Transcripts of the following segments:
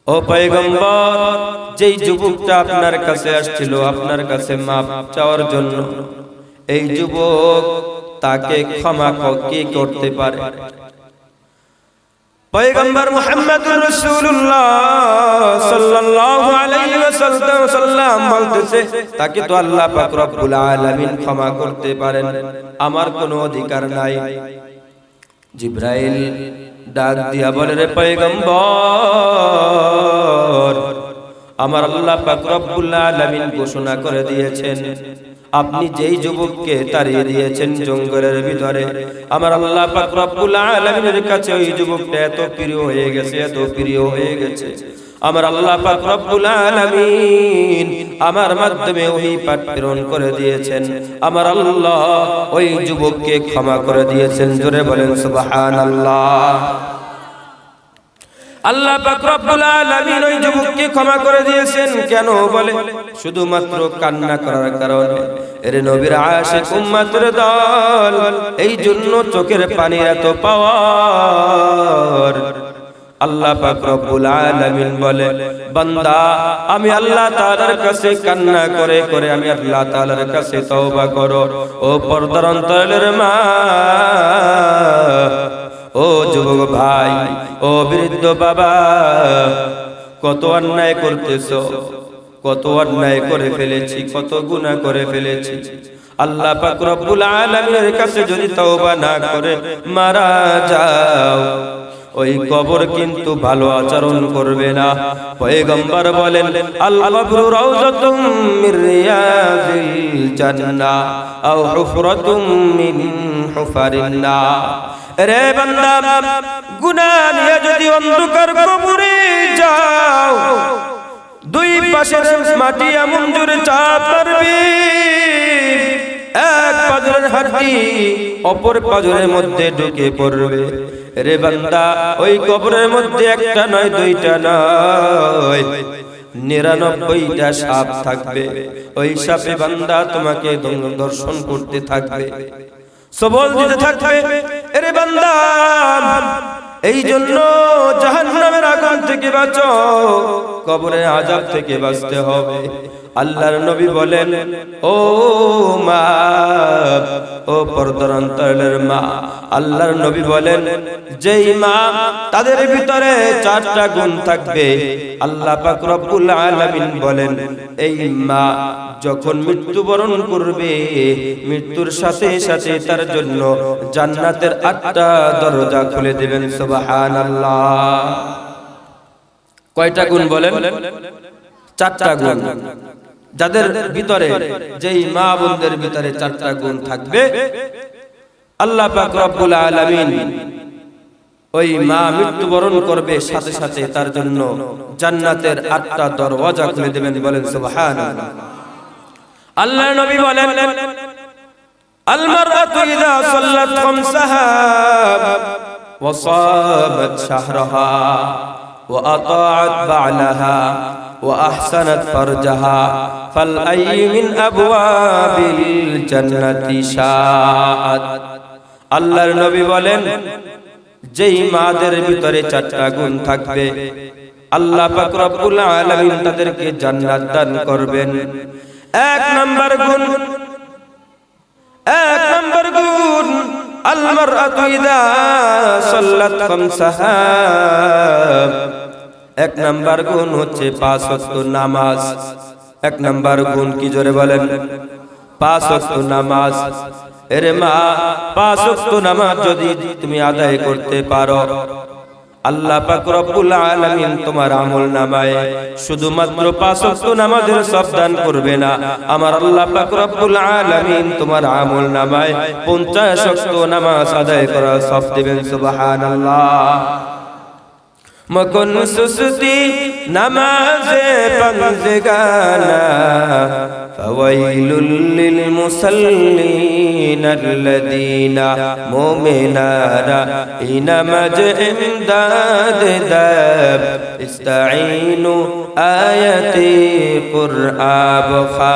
ও পয়গম্বর, যেই যুবকটা আপনার কাছে আসছিল আপনার কাছে মাপ চাওয়ার জন্য, এই যুবক তাকে ক্ষমা কি করতে পারে? পয়গম্বর মুহাম্মদুর রাসূলুল্লাহ সাল্লাল্লাহু আলাইহি ওয়াসাল্লাম বলতেছে, তাকে তো আল্লাহ পাক রব্বুল আলামিন ক্ষমা করতে পারেন, আমার কোনো অধিকার নাই। জিবরাইল ডাক দিয়া বলে, রে পয়গম্বর, আমার আল্লাহ পাক রব্বুল আলামিন ঘোষণা করে দিয়েছেন, আপনি যেই যুবককে তাড়িয়ে দিয়েছেন জঙ্গলের ভিতরে, আমার আল্লাহ পাক রব্বুল আলামিনের কাছে ওই যুবকটা এত প্রিয় হয়ে গেছে, এত প্রিয় হয়ে গেছে, আমার আল্লাহ পাক রব্বুল আলামিন আমার মাধ্যমে ওহী পাঠ প্রেরণ করে দিয়েছেন, আমার আল্লাহ ওই যুবককে ক্ষমা করে দিয়েছেন। জোরে বলেন সুবহানাল্লাহ। আল্লাহ পাক রব্বুল আলামিন ওই যুবককে ক্ষমা করে দিয়েছেন কেন? বলে শুধুমাত্র কান্না করার কারণে। এর নবীর আশিক উম্মতের দল, এই জন্য চোখের পানি এত পাওয়ার। আল্লাহ পাক রব্বুল আলামিন বলে, বান্দা আমি আল্লাহ তাআলার কাছে কান্না করে করে আমি আল্লাহ তাআলার কাছে তওবা করো। ও পর্দার অন্তরের মা, ও যুবক ভাই, ও বৃদ্ধ বাবা, কত অন্যায় করতেছো, কত অন্যায় করে ফেলেছি, কত গুনাহ করে ফেলেছি। আল্লাহ পাক রব্বুল আলামিনের কাছে যদি তওবা না করে মারা যাও, ওই কবর কিন্তু ভালো আচরণ করবে না। পয়গম্বর বলেন, আল কবরু রাউযাতুম মির রিয়াজিল জান্নাহ আও হুফরাতুম মিন হুফারিন নার। রে বান্দা, গুনাহ নিয়ে যদি অন্ধকার কবরে যাও, দুই পাশের মাটি এমন জোরে চাপ মারবে, এক পাজরের হাড্ডি অপর পাজরের মধ্যে ঢুকে পড়বে। রে বান্দা, ওই কবরের মধ্যে একটা নয়, দুইটা নয়, 99টা সাপ থাকবে। ওই সাপে বান্দা তোমাকে দর্শন করতে থাকবে, সবল দিতে থাকবে। এরে বান্দা, এই জন্য জাহান্নামের আগুন থেকে বাঁচো, কবরের আযাব থেকে বাঁচতে হবে। আল্লাহর নবী বলেন, ও মা, ও পর্দার অন্তরের মা, আল্লাহর নবী বলেন, যেই মা তাদের ভিতরে 4টা গুণ থাকবে, আল্লাহ পাক রব্বুল আলামিন বলেন, এই মা যখন মৃত্যুবরণ করবে, মৃত্যুর সাথে সাথে তার জন্য জান্নাতের 8টা দরজা খুলে দিবেন। সুবহানাল্লাহ। কয়টা গুণ বলেন? 4টা গুণ। যাদের ভিতরে, যেই মা বোনদের ভিতরে 4টা গুণ থাকবে, আল্লাহ পাক রব্বুল আলামিন ওই মা মৃত্যুবরণ করবে, সাথে সাথে তার জন্য জান্নাতের 8টা দরওয়াজা খুলে দেবেন। বলেন সুবহানাল্লাহ। আল্লাহর নবী বলেন, আল মারআতু ইযা সাল্লাত খামসাহা ওয়া সামাত শাহরাহা ওয়া আতাআত বা'লাহা ওয়া আহসানাত ফারজাহা ফাল আই মিন আবওয়াবিল জান্নাতি শাআত। আল্লাহর নবী বলেন, যেই মাদের ভিতরে 4টা গুণ থাকবে, আল্লাহ পাক রব্বুল আলামিন তাদেরকে জান্নাত দান করবেন। 1 নম্বর গুণ, 1 নম্বর গুণ, আল মারআতু ইযা সাল্লাত খামসাহা। 1 নম্বর গুণ হচ্ছে 5 ওয়াক্ত নামাজ। 1 নম্বর গুণ কি? জোরে বলেন। 5 ওয়াক্ত নামাজ। এরে মা, 5 ওয়াক্ত নামাজ যদি তুমি আদায় করতে পারো, আল্লাহ পাক রব্বুল আলামিন তোমার আমলনামায় শুধুমাত্র 5 ওয়াক্ত নামাজের সওয়াব দান করবে না, আমার আল্লাহ পাক রব্বুল আলামিন তোমার আমলনামায় 50 ওয়াক্ত নামাজ আদায় করার সওয়াব দিবেন। সুবহানাল্লাহ। মকুন সুসতি নামাজে পঞ্জগানা ফাওয়াইলুল লিল মুসাল্লিন আল্লাযীনা মুমিনারা ইনামাজ ইমদাদ দাব ইস্তাঈনু আয়াতি কুরআব খা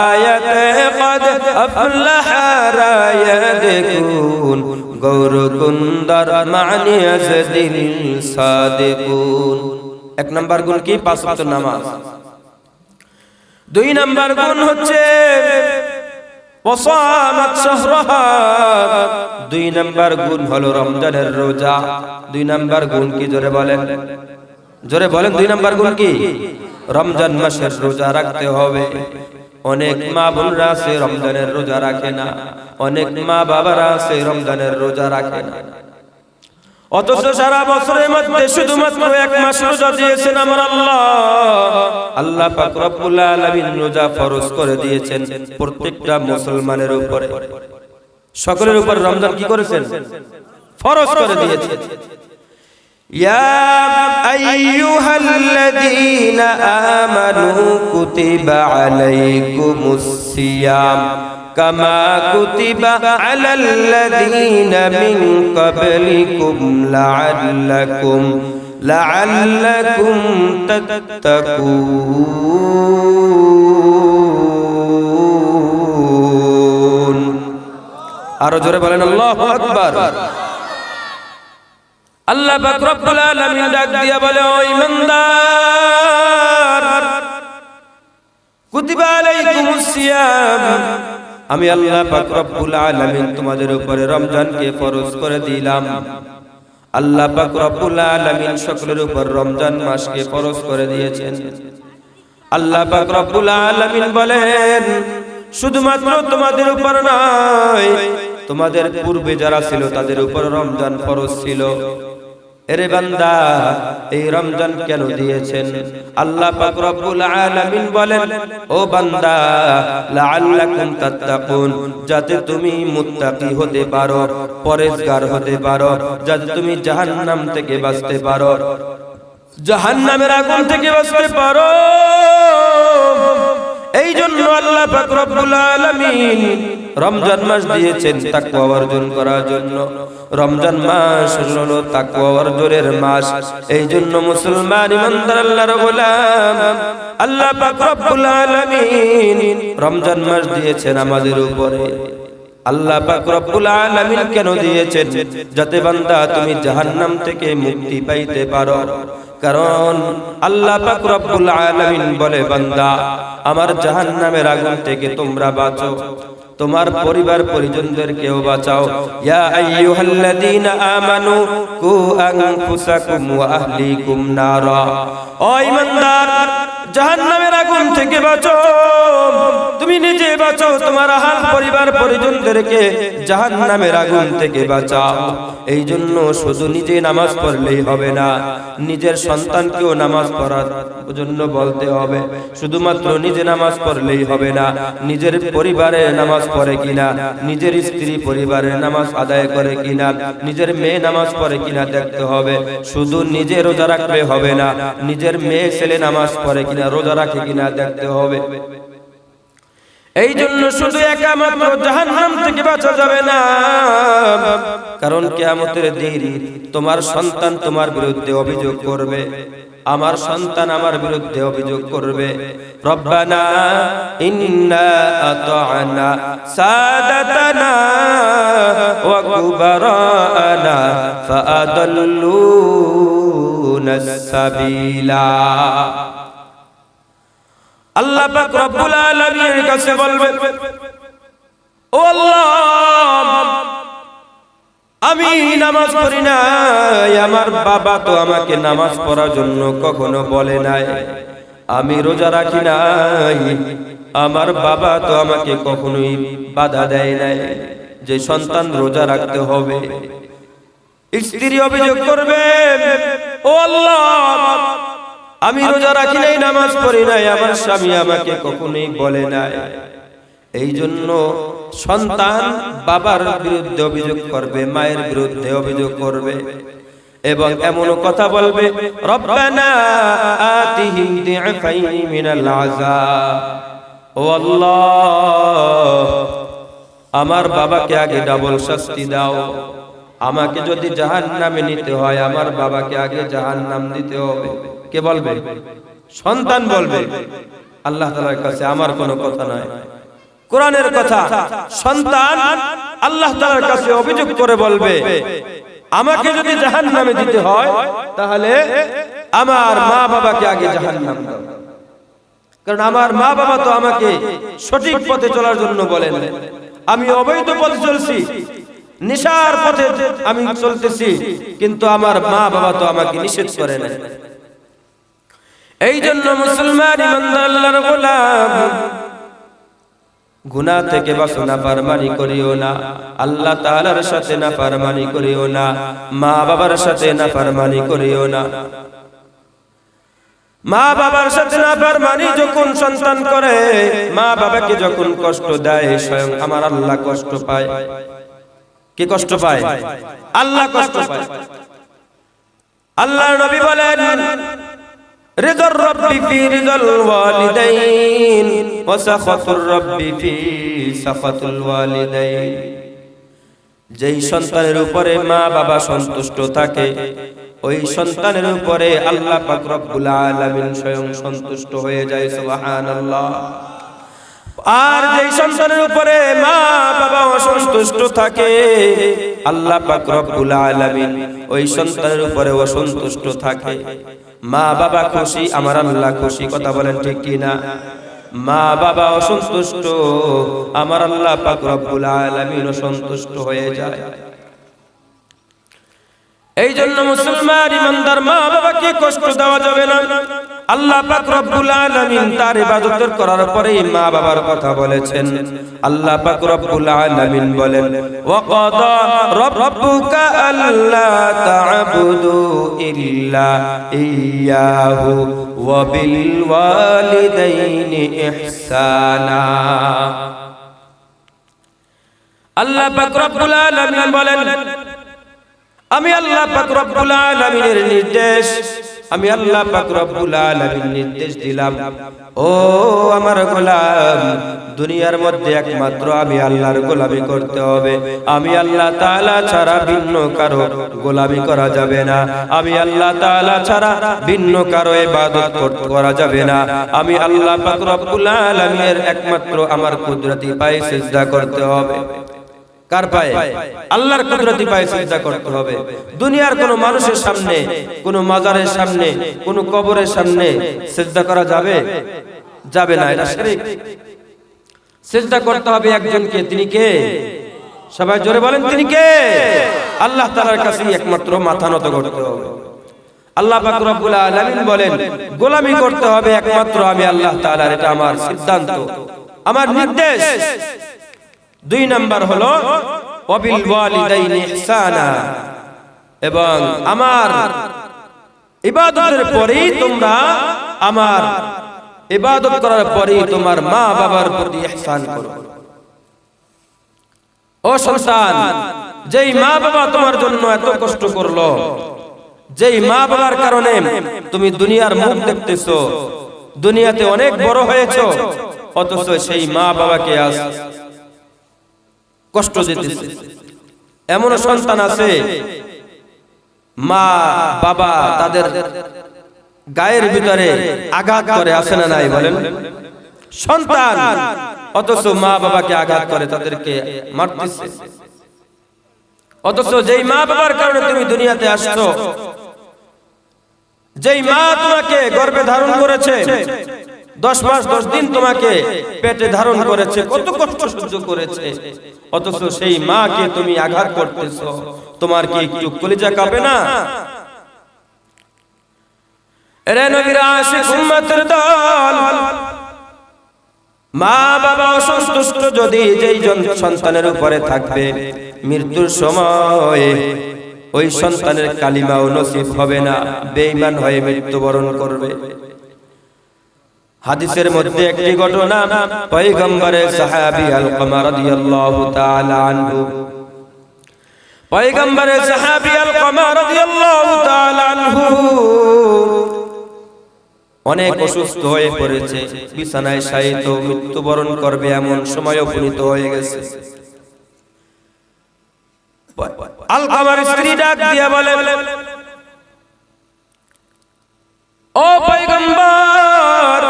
আয়াতে কদ আফলাহা রায়াদকুন গৌর কুন্দর মানি আজদিল সাদিকুন। এক নাম্বার গুণ কি? 5 ওয়াক্ত নামাজ। 2 নাম্বার গুণ হচ্ছে ওয়াসামাত শাহরাহা। 2 নাম্বার গুণ হলো রমজানের রোজা। 2 নাম্বার গুণ কি? জোরে বলেন, জোরে বলেন। 2 নাম্বার গুণ কি? রমজান মাসের রোজা রাখতে হবে। অনেক মা বোনরা আছে রমজানের রোজা রাখে না, অনেক মা বাবারা আছে রমজানের রোজা রাখে না, অথচ সারা বছরের মধ্যে শুধুমাত্র 1 মাস রোজা দিয়েছেন আমার আল্লাহ। আল্লাহ পাক রব্বুল আলামিন রোজা ফরজ করে দিয়েছেন প্রত্যেকটা মুসলমানের উপরে, সকলের উপর রমজান কি করেছেন? ফরজ করে দিয়েছেন। ইয়া আইয়ুহাল্লাযীনা আমানু কুতিবা আলাইকুমুস সিয়াম কামা কুতিবা আলাল্লাযীনা মিন ক্বাবলিকুম লাআল্লাকুম তাত্তাকুন। আরো জোরে বলেন আল্লাহু আকবার। আল্লাহ পাক রব্বুল আলামিন ডাক দিয়া বলে, ও ঈমানদার, কুতিবা আলাইকুমুস সিয়াম, আমি আল্লাহ পাক রব্বুল আলামিন তোমাদের উপরে রমজানকে ফরজ করে দিলাম। আল্লাহ পাক রব্বুল আলামিন সকলের উপর রমজান মাসকে ফরজ করে দিয়েছেন। আল্লাহ পাক রব্বুল আলামিন বলেন, শুধুমাত্র তোমাদের উপর নয়, তোমাদের পূর্বে যারা ছিল তাদের উপর রমজান ফরজ ছিল। এরে বান্দা, এই রমজান কেন দিয়েছেন? আল্লাহ পাক রব্বুল আলামিন বলেন, ও বান্দা, লাআল্লাকুম তাত্তাকুন, যাতে তুমি মুত্তাকি হতে পারো, পরেজগার হতে পারো, যাতে তুমি জাহান্নাম থেকে বাঁচতে পারো, জাহান্নামের আগুন থেকে বাঁচতে পারো। এই জন্য আল্লাহ পাক রব্বুল আলামিন রমজান মাস দিয়েছেন তাকওয়া অর্জন করার জন্য। রমজান মাস হলো তাকওয়া অর্জনের মাস। এই জন্য মুসলমান ইমানদার আল্লাহর গোলাম, আল্লাহ পাক রব্বুল আলামিন রমজান মাস দিয়েছেন আমাদের উপরে। আল্লাহ পাক রব্বুল আলামিন কেন দিয়েছেন? যাতে বান্দা তুমি জাহান্নাম থেকে মুক্তি পাইতে পারো। কারণ আল্লাহ পাক রব্বুল আলামিন বলে, বান্দা, আমার জাহান্নামের আগুন থেকে তোমরা বাঁচো, তোমার পরিবার পরিজনদেরকেও বাঁচাও। ইয়া আইয়ুহাল্লাযীনা আমানু কু আনফুসাকুম ওয়া আহলিকুম নারা, ও ঈমানদার, জাহান্নামের আগুন থেকে বাঁচো। তুমি নিজে বাঁচো, তোমার আহাল পরিবার পরিজনদেরকে জাহান্নামের আগুন থেকে বাঁচাও। এই জন্য শুধু নিজে নামাজ পড়লেই হবে না, নিজের সন্তানকেও নামাজ পড়ার জন্য বলতে হবে। শুধুমাত্র নিজে নামাজ পড়লেই হবে না, নিজের পরিবারে নামাজ পড়ে কিনা, নিজের স্ত্রী পরিবারের নামাজ আদায় করে কিনা, নিজের মেয়ে নামাজ পড়ে কিনা দেখতে হবে। শুধু নিজে রোজা রাখলে হবে না, নিজের মেয়ে ছেলে নামাজ পড়ে কিনা, রোজা রাখে কিনা দেখতে হবে। এই জন্য শুধু একা মাত্র জাহান্নাম থেকে বাঁচা যাবে না, কারণ কিয়ামতের দিন তোমার সন্তান তোমার বিরুদ্ধে অভিযোগ করবে, আমার সন্তান আমার বিরুদ্ধে অভিযোগ করবে, রব্বানা ইন্না আতা'না সাদাতানা ওয়া কুবারানা ফাআদাল্লুনাস সাবিলা। আল্লাহ পাক রব্বুল আলামিনের কাছে বলবেন, ও আল্লাহ, আমি নামাজ পড়ি নাই, আমার বাবা তো আমাকে নামাজ পড়ার জন্য কখনো বলে নাই, আমি রোজা রাখি নাই, আমার বাবা তো আমাকে কখনোই বাধা দেয় নাই যে সন্তান রোজা রাখতে হবে। স্ত্রী অভিযোগ করবে, ও আল্লাহ, আমি রোজা রাখি নাই, নামাজ পড়ি নাই, আমার স্বামী আমাকে কখনোই বলে নাই। এই জন্য সন্তান বাবার বিরুদ্ধে অভিযোগ করবে, মায়ের বিরুদ্ধে অভিযোগ করবে এবং এমন কথা বলবে, রব্বানা আতিহিম দি'ফাইনি মিনাল আযাব, ও আল্লাহ, আমার বাবাকে আগে ডাবল শাস্তি দাও। আমাকে যদি জাহান্নামে নিতে হয়, আমার বাবাকে আগে জাহান্নাম দিতে হবে। কে বলবে? সন্তান বলবে। আল্লাহ তাআলার কাছে আমার কোনো কথা নাই, কোরআনের কথা। সন্তান আল্লাহ তাআলার কাছে অভিযোগ করে বলবে, আমাকে যদি জাহান্নামে দিতে হয় তাহলে আমার মা বাবাকে আগে জাহান্নাম দাও, কারণ আমার মা বাবা তো আমাকে সঠিক পথে চলার জন্য বলেন। আমি অবৈধ পথে চলছি, নেশার পথে আমি চলতেছি, কিন্তু আমার মা বাবা তো আমাকে নিষেধ করে না। এই জন্য মুসলমান ইমানদার আল্লাহর গোলাম, গুনাহ থেকে বাঁচো, নাফরমানি করিও না, আল্লাহ তাআলার সাথে নাফরমানি করিও না, মা বাবার সাথে নাফরমানি করিও না। মা বাবার সাথে নাফরমানি যখন সন্তান করে, মা বাবাকে যখন কষ্ট দেয়, স্বয়ং আমার আল্লাহ কষ্ট পায়। কি কষ্ট পায়? আল্লাহ কষ্ট পায়। আল্লাহর নবী বলেন, রিদার রাব্বি ফি রিদাল ওয়ালিদাইন ওয়া সাখাতুর রাব্বি ফি সাখাতুল ওয়ালিদাইন। যেই সন্তানের উপরে মা বাবা সন্তুষ্ট থাকে, ওই সন্তানের উপরে আল্লাহ পাক রব্বুল আলামিন স্বয়ং সন্তুষ্ট হয়ে যায়। সুবহানাল্লাহ। আর যেই সন্তানের উপরে মা বাবা অসন্তুষ্ট থাকে, আল্লাহ পাক রব্বুল আলামিন ওই সন্তানের উপরে অসন্তুষ্ট থাকে। মা বাবা খুশি, আমার আল্লাহ খুশি। কথা বলেন ঠিক কি না? মা বাবা অসন্তুষ্ট, আমার আল্লাহ পাক রব্বুল আলামিন অসন্তুষ্ট হয়ে যায়। এই জন্য মুসলমান ইমানদার মা বাবাকে কষ্ট দেওয়া যাবে না। আল্লাহ পাক রব্বুল আলামিন তার ইবাদত করার পরে মা বাবার কথা বলেছেন। আল্লাহ পাক রব্বুল আলামিন বলেন, ওয়া কাদা রাব্বুকা আল্লা তা'বুদু ইল্লা ইয়্যাহু ওয়া বিল ওয়ালিদাইনি ইহসানা। আল্লাহ পাক রব্বুল আলামিন বলেন, আমি আল্লাহ পাক রব্বুল আলামিনের নির্দেশ, আমি আল্লাহ পাক রব্বুল আলামিন নির্দেশ দিলাম, ও আমার গোলাম, দুনিয়ার মধ্যে একমাত্র আমি আল্লাহর গোলামি করতে হবে। আমি আল্লাহ তাআলা ছাড়া ভিন্ন কারো গোলামি করা যাবে না। আমি আল্লাহ তাআলা ছাড়া ভিন্ন কারো ইবাদত করা যাবে না। আমি আল্লাহ পাক রব্বুল আলামিনের একমাত্র আমার কুদরতি পায়ে সিজদা করতে হবে। কার পায়ে? আল্লাহর কুদরতি পায়ে সিজদা করতে হবে। দুনিয়ার কোন মানুষের সামনে, কোন মাজারের সামনে, কোন কবরের সামনে সিজদা করা যাবে? যাবে না, এটা শিরক। সিজদা করতে হবে একজনকে। তিনি কে? সবাই জোরে বলেন, তিনি কে? আল্লাহ তাআলার কাছে একমাত্র মাথা নত করতে হবে। আল্লাহ পাক রব্বুল আলামিন বলেন, গোলামি করতে হবে একমাত্র আমি আল্লাহ তাআলার। এটা আমার সিদ্ধান্ত, আমার নির্দেশ। 2 নাম্বার হলো ওয়াবিল ওয়ালিদাইনি ইহসানা, এবং আমার ইবাদতের পরেই তোমরা, আমার ইবাদত করার পরেই তোমার মা বাবার প্রতি ইহসান করো। ও সন্তান, যেই মা বাবা তোমার জন্য এত কষ্ট করলো, যেই মা বাবার কারণে তুমি দুনিয়ার মুখ দেখতেছো, দুনিয়াতে অনেক বড় হয়েছো, অথচ সেই মা বাবাকে আজ কষ্ট দিতেছে। এমন সন্তান আছে, মা বাবা তাদের গায়ের ভিতরে আঘাত করে, আছে না নাই বলেন? সন্তান অথচ মা বাবাকে আঘাত করে, তাদেরকে মারতেছে। অথচ যেই মা বাবার কারণে তুমি দুনিয়াতে আসছো, যেই মা তোমাকে গর্ভে ধারণ করেছে, 10 মাস 10 দিন তোমাকে পেটে ধারণ করেছে, কত কষ্ট সহ্য করেছে, অথচ সেই মাকে তুমি আঘাত করতেছো, তোমার কি একটু কলিজা কাঁপে না? এরে নবীর আশিক উম্মতের দল, মা বাবা অসন্তুষ্ট যদি যেই সন্তানের উপরে থাকবে, মৃত্যুর সময় ওই সন্তানের কালিমাও নসিব হবে না, বেঈমান হয়ে মৃত্যুবরণ করবে। হাদিসের মধ্যে একটি ঘটনা, পয়গম্বরের সাহাবী আলকামা রাদিয়াল্লাহু তাআলা আনহু, পয়গম্বরের সাহাবী আলকামা রাদিয়াল্লাহু তাআলা আনহু অনেক অসুস্থ হয়ে পড়েছে, বিছানায় শায়িত, মৃত্যুবরণ করবে এমন সময় উপনীত হয়ে গেছে। আলকামার স্ত্রী ডাক দিয়া বলে, ও পয়গম্বর,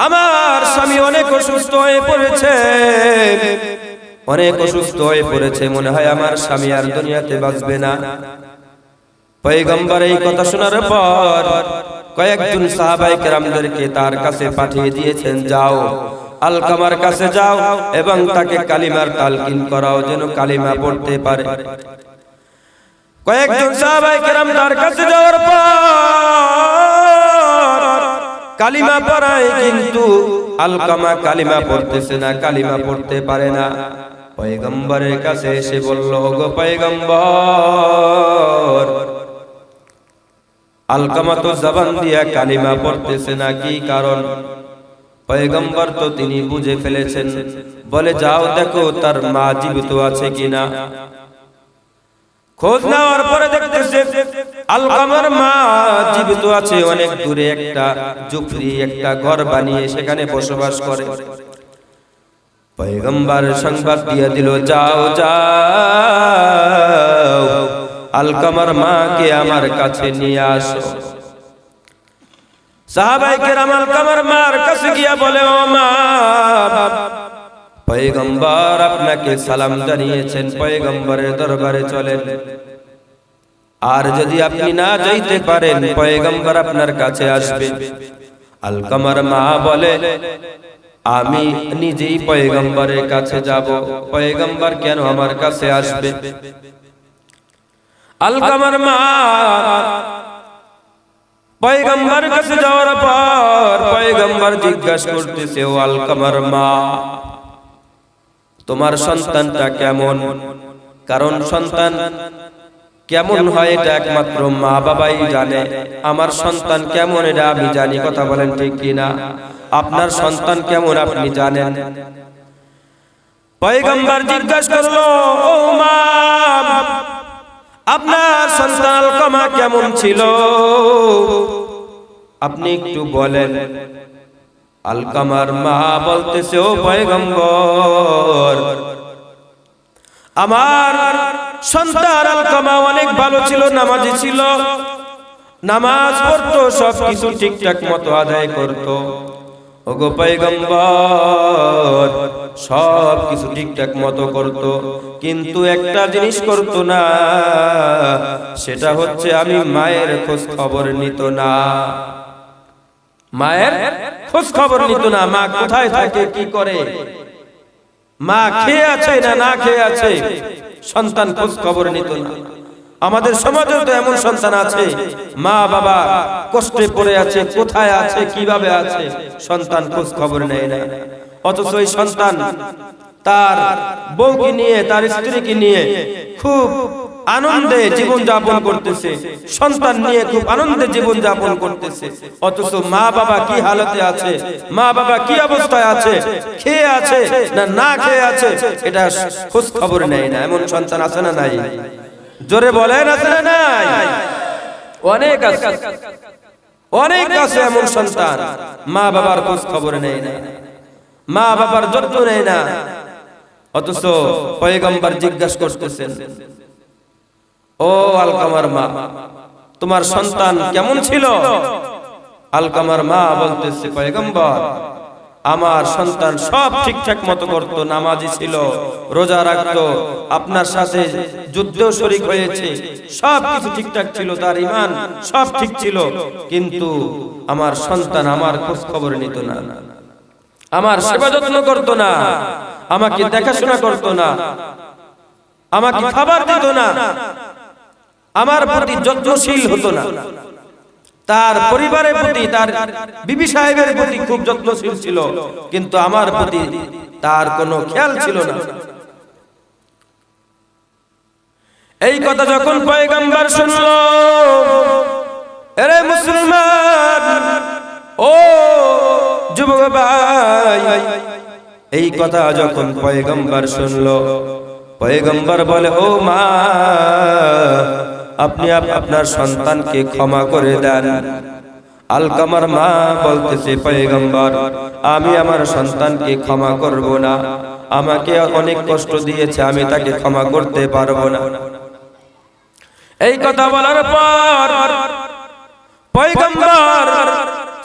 আমার স্বামী অনেক অসুস্থ হয়ে পড়েছে, অনেক অসুস্থ হয়ে পড়েছে, মনে হয় আমার স্বামী আর দুনিয়াতে বাঁচবে না। পয়গম্বর এই কথা শোনার পর কয়েকজন সাহাবায়ে কেরামদেরকে তার কাছে পাঠিয়ে দিয়েছেন, যাও আলকামার কাছে যাও এবং তাকে কালিমার তালকিন করাও, যেন কালিমা পড়তে পারে। কয়েকজন সাহাবায়ে কেরাম তার কাছে যাওয়ার পর কালিমা পড়ায়, কিন্তু আলকামা কালিমা পড়তেছে না, কালিমা পড়তে পারে না। পয়গম্বরের কাছে এসে বলল, ওগো পয়গম্বর, আলকামা তো জবান দিয়া কালিমা পড়তেছে না, কি কারণ? পয়গম্বর তো তিনি বুঝে ফেলেছেন, বলে যাও দেখো তার মা জীবিত আছে কিনা। খোঁজ নেওয়ার পরে দেখতেছে আলকামার মা জীবিত আছে, অনেক দূরে একটা ঝুপড়ি, একটা ঘর বানিয়ে সেখানে বসবাস করে। পয়গম্বর সংবাদ দিয়ে দিল, যাও যাও আলকামার মাকে আমার কাছে নিয়ে আসো। সাহাবায়ে কেরাম আলকামার মার কাছে গিয়া বলে, ও মা, পয়গম্বর আপনাকে সালাম জানিয়েছেন, পয়গম্বরের দরবারে চলেন। আর যদি আপনি না যাইতে পারেন, পয়গম্বর আপনার কাছে আসবে। আলকামার মা বলে, আমি নিজেই পয়গম্বরের কাছে যাব, পয়গম্বর কেন আমার কাছে আসবে? আলকামার মা পয়গম্বর কাছে যাওয়ার পর পয়গম্বর জিজ্ঞাসা করতেছে, ও আলকামার মা, তোমার সন্তানটা কেমন? কারণ সন্তান কেমন হয় এটা একমাত্র মা বাবাই জানে। আমার সন্তান কেমন এটা আমি জানি, কথা বলেন ঠিক কিনা? আপনার সন্তান কেমন আপনি জানেন? পয়গম্বর জিজ্ঞাসা করলো, ও মা, আপনার সন্তান আলকামা কেমন ছিল আপনি একটু বলেন। আলকামার মা বলতেছে, ও পয়গম্বর, আমার সন্তান আলকামা অনেক ভালো ছিল, নামাজি ছিল, নামাজ পড়তো, সবকিছু ঠিকঠাক মতো আদায় করতো। ওগো পয়গম্বর, সবকিছু ঠিকঠাক মতো করতো, কিন্তু একটা জিনিস করতো না, সেটা হচ্ছে আমি মায়ের খোঁজ খবর নিত না। মায়ের খোঁজ খবর নিত না, মা কোথায় থাকে, কি করে, মা খেয়ে আছে না না খেয়ে আছে, সন্তান খোঁজ খবর নিত না। আমাদের সমাজে তো এমন সন্তান আছে, মা বাবা কষ্টে পড়ে আছে, কোথায় আছে, কিভাবে আছে, সন্তান খোঁজ খবর নেয় না। অথচ এই সন্তান তার বউকে নিয়ে, তার স্ত্রীকে নিয়ে খুব আনন্দে জীবন যাপন করতেছে, সন্তান নিয়ে খুব আনন্দে জীবন যাপন করতেছে। অথচ মা বাবা কি হালতে আছে, মা বাবা কি অবস্থায় আছে, খেয়ে আছে না না খেয়ে আছে, এটা খোঁজ খবর নেয় না। এমন সন্তান আছে না নাই? জোরে বলেন, আছে না নাই? অনেক আছে, অনেক আছে এমন সন্তান, মা বাবার খোঁজ খবর নেয় না, মা বাবার যত্ন নেয় না। অথচ পয়গম্বর জিজ্ঞাসা করতেছেন, ও আলকামার মা, তোমার সন্তান কেমন ছিল? আলকামার মা বলতেছে, পয়গম্বর, আমার সন্তান সব ঠিকঠাক মতো করতো, নামাজি ছিল, রোজা রাখতো, আপনার সাথে যুদ্ধেও শরীক হয়েছে, সব কিছু ঠিকঠাক ছিল, তার ঈমান সব ঠিক ছিল, কিন্তু আমার সন্তান আমার খোঁজ খবর নিত না, আমার সেবা যত্ন করতো না, আমাকে দেখাশোনা করতো না, আমাকে খাবার দিত না, আমার প্রতি যত্নশীল হতো না। তার পরিবারের প্রতি, তার বিবি সাহেবের প্রতি খুব যত্নশীল ছিল, কিন্তু আমার প্রতি তার কোনো খেয়াল ছিল না। এই কথা যখন পয়গম্বর শুনলো, আরে মুসলমান, ও যুবক ভাই, এই কথা যখন পয়গম্বর শুনলো, পয়গম্বর বলে, ও মা, আপনি আপনার সন্তানকে ক্ষমা করে দেন। আলকামার মা বলতেছে, পয়গম্বর, আমি আমার সন্তানকে ক্ষমা করব না, আমাকে অনেক কষ্ট দিয়েছে, আমি তাকে ক্ষমা করতে পারবো না। এই কথা বলার পর পয়গম্বর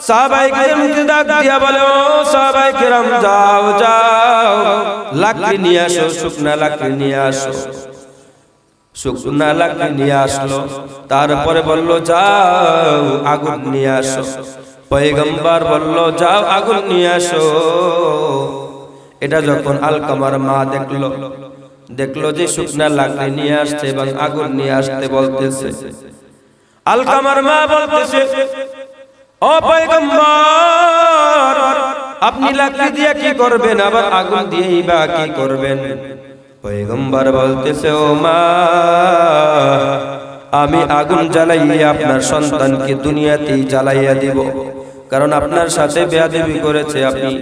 সাহাবায়ে কেরামকে ডাক দিয়া বলে, ও সাহাবায়ে কেরাম, যাও যাও, লাকড়ি নিয়ে আসো, শুকনা লাকড়ি নিয়ে আসো। শুকনা লাকড়ি নিয়ে আসলো, তারপরে বলল যাও আগুন নিয়ে আসো। পয়গম্বর বলল যাও আগুন নিয়ে আসো। এটা যখন আলকামার মা দেখলো যে শুকনা লাকড়ি নিয়ে আসছে এবং আগুন নিয়ে আসতে বলতেছে, আলকামার মা বলতেছে, ও পয়গম্বর, আপনি লাকড়ি দিয়ে কি করবেন, আবার আগুন দিয়েই বা কি করবেন? পয়গম্বর বলতেছে, ও মা, আমি আগুন জ্বালাইয়া আপনার সন্তানকে দুনিয়াতেই জ্বালাইয়া দিব, কারণ আপনার সাথে বেয়াদবি করেছে। আপনি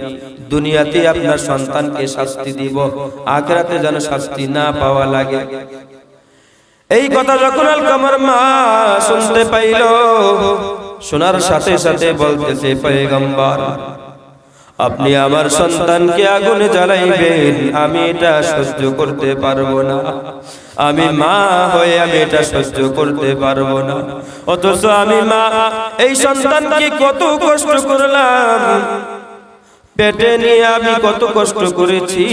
দুনিয়াতেই আপনার সন্তানকে শাস্তি দিব, আখিরাতে যেন শাস্তি না পাওয়া লাগে। এই কথা যখন আলকামার মা শুনতে পাইল, শোনার সাথে সাথে বলতেছে, পয়গম্বর, আপনি আমার সন্তানকে আগুনে জ্বালাইবেন, আমি এটা সহ্য করতে পারবো না। আমি মা হয়ে আমি এটা সহ্য করতে পারবো না। অথচ আমি মা, এই সন্তানকে কত কষ্ট করলাম, পেটে নিয়ে আমি কত কষ্ট করেছি।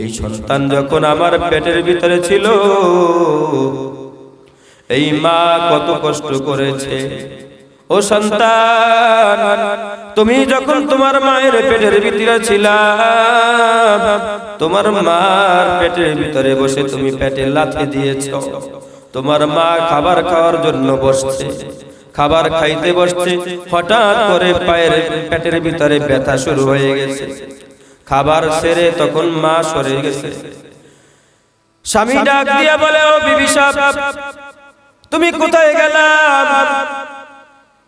এই সন্তান যখন আমার পেটের ভিতরে ছিল, এই মা কত কষ্ট করেছে। ও সন্তান, তুমি যখন তোমার মায়ের পেটের ভিতরে ছিলা, তোমার মার পেটের ভিতরে বসে তুমি পেটে লাথি দিয়েছো। তোমার মা খাবার খাওয়ার জন্য বসছে, খাবার খাইতে বসছে, হঠাৎ করে পায়ের পেটের ভিতরে ব্যথা শুরু হয়ে গেছে। খাবার সেরে তখন মা সরে গেছে। স্বামী ডাক দিয়া বলে, ও বিবি সাহেব, তুমি কোথায় গেলা?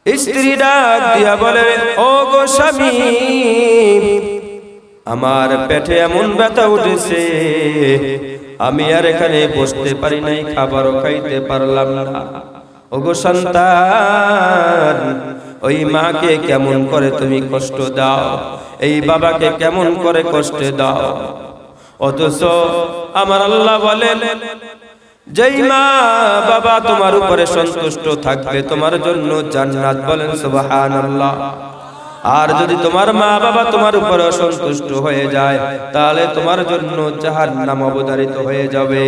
স্ত্রী ডাক দিয়া বলে, ও গো স্বামী, আমার পেটে এমন ব্যথা উঠেছে, আমি আর এখানে বসতে পারি নাই, খাবারও খাইতে পারলাম না। ও গো সন্তান, ওই মাকে কেমন করে তুমি কষ্ট দাও, এই বাবাকে কেমন করে কষ্ট দাও। অথচ আমার আল্লাহ বলেন, যেই মা বাবা তোমার উপরে সন্তুষ্ট থাকবে, তোমার জন্য জান্নাত। বলেন সুবহানাল্লাহ। আর যদি তোমার মা বাবা তোমার উপরে অসন্তুষ্ট হয়ে যায়, তাহলে তোমার জন্য জাহান্নাম অবধারিত হয়ে যাবে।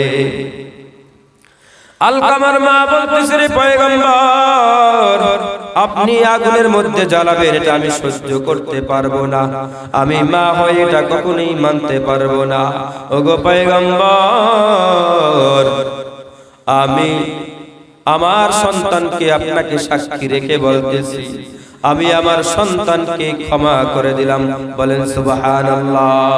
আলকামার মা বলতেছে, রে পয়গম্বর, আপনি আগুনের মধ্যে জ্বালাবেন, এটা আমি সহ্য করতে পারবো না। আমি মা হয়ে এটা কখনোই মানতে পারবো না। ওগো পয়গম্বর, আমি আমার সন্তানকে আপনাকে সাক্ষী রেখে বলতেছি, আমি আমার সন্তানকে ক্ষমা করে দিলাম। বলেন সুবহানাল্লাহ।